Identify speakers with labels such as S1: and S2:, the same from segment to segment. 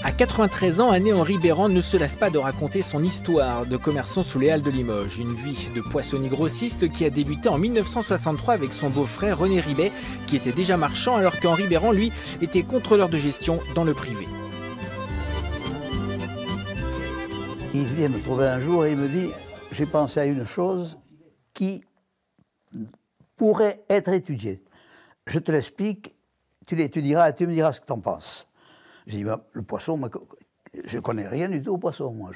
S1: À 93 ans, Henri Béran ne se lasse pas de raconter son histoire de commerçant sous les halles de Limoges. Une vie de poissonnier grossiste qui a débuté en 1963 avec son beau-frère René Ribet, qui était déjà marchand, alors qu'Henri Béran, lui, était contrôleur de gestion dans le privé.
S2: Il vient me trouver un jour et il me dit « J'ai pensé à une chose qui pourrait être étudiée. Je te l'explique, tu l'étudieras et tu me diras ce que tu en penses. » Je dis « Le poisson, je ne connais rien du tout au poisson, moi. »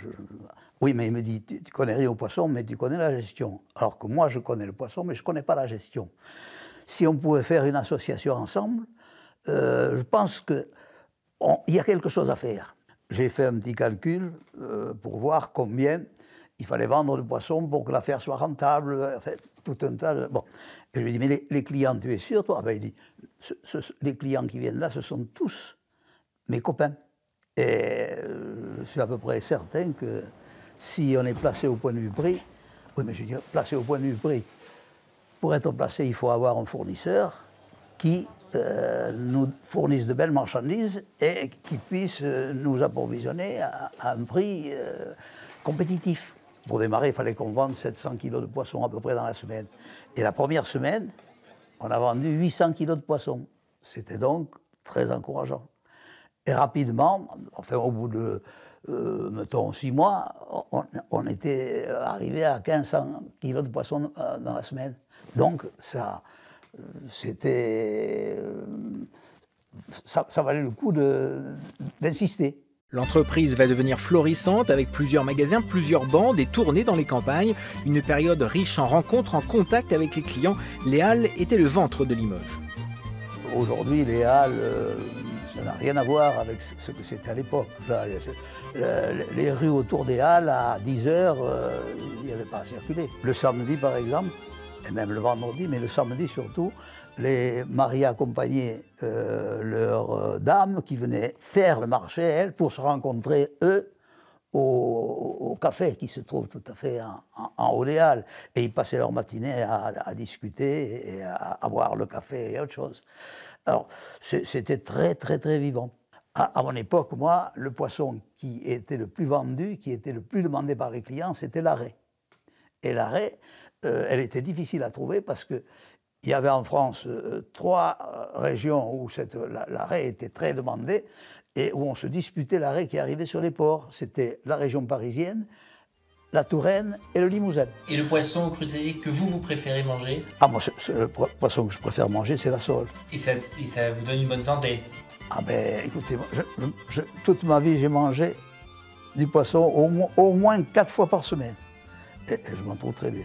S2: Oui, mais il me dit « Tu connais rien au poisson, mais tu connais la gestion. » Alors que moi, je connais le poisson, mais je ne connais pas la gestion. Si on pouvait faire une association ensemble, je pense qu'il y a quelque chose à faire. J'ai fait un petit calcul pour voir combien il fallait vendre de poisson pour que l'affaire soit rentable, enfin, tout un tas de... Bon. Et je lui ai dit, mais les clients, tu es sûr, toi? Ben, il dit, les clients qui viennent là, ce sont tous mes copains. Et je suis à peu près certain que si on est placé au point de vue prix, oui, mais je dis, placé au point de vue prix, pour être placé, il faut avoir un fournisseur qui nous fournisse de belles marchandises et qui puisse nous approvisionner à un prix compétitif. Pour démarrer, il fallait qu'on vende 700 kilos de poissons à peu près dans la semaine. Et la première semaine, on a vendu 800 kilos de poissons. C'était donc très encourageant. Et rapidement, enfin au bout de, mettons, 6 mois, on était arrivé à 1500 kilos de poissons dans la semaine. Donc ça valait le coup d'insister.
S1: L'entreprise va devenir florissante avec plusieurs magasins, plusieurs bandes et tournées dans les campagnes. Une période riche en rencontres, en contact avec les clients. Les halles étaient le ventre de Limoges.
S2: Aujourd'hui, les halles, ça n'a rien à voir avec ce que c'était à l'époque. Les rues autour des halles, à 10 h, il n'y avait pas à circuler. Le samedi, par exemple, et même le vendredi, mais le samedi surtout, les mariés accompagnaient leurs dames qui venaient faire le marché, elles, pour se rencontrer, eux, au café qui se trouve tout à fait en haut des halles. Et ils passaient leur matinée à discuter et à boire le café et autre chose. Alors, c'était très, très, très vivant. À mon époque, moi, le poisson qui était le plus vendu, qui était le plus demandé par les clients, c'était la raie. Et la raie, elle était difficile à trouver parce qu'il y avait en France 3 régions où la raie était très demandée et où on se disputait la raie qui arrivait sur les ports. C'était la région parisienne, la Touraine et le Limousin.
S3: Et le poisson au crucélier que vous préférez manger?
S2: Ah, moi, le poisson que je préfère manger, c'est la sole.
S3: Et ça vous donne une bonne santé?
S2: Ah ben, écoutez, toute ma vie, j'ai mangé du poisson au moins 4 fois par semaine. Et je m'en trouve très bien.